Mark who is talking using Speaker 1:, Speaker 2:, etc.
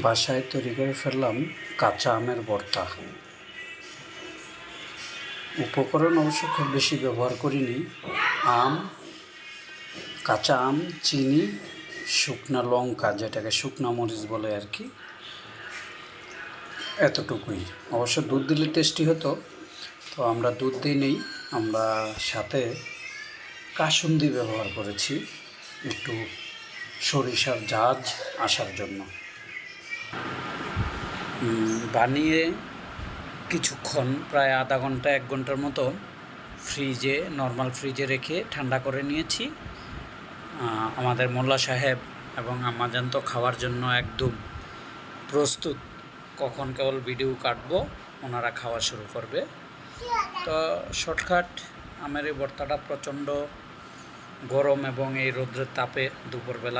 Speaker 1: বাসায় তৈরি করে ফেললাম কাঁচা আমের ভর্তা। উপকরণ অবশ্য খুব বেশি ব্যবহার করিনি। আম, কাঁচা আম, চিনি, শুকনা লঙ্কা, যেটাকে শুকনা মরিচ বলে আর কি, এতটুকুই। অবশ্য দুধ দিলে টেস্টি হতো, তো আমরা দুধ দিই, আমরা সাথে কাসুন্দি ব্যবহার করেছি একটু সরিষার ঝাঁজ আসার জন্য। বানিয়ে কিছুক্ষণ, প্রায় আধা ঘন্টা 1 ঘন্টার মতো নর্মাল ফ্রিজে রেখে ঠান্ডা করে নিয়েছি। আমাদের মোল্লা সাহেব এবং আম্মাজান তো খাওয়ার জন্য একদম প্রস্তুত। কখন কেবল ভিডিও কাটবো, ওনারা খাওয়া শুরু করবে। তো শর্টকাট, আমের এই ভর্তাটা প্রচণ্ড গরম এবং এই রৌদ্রের তাপে দুপুরবেলা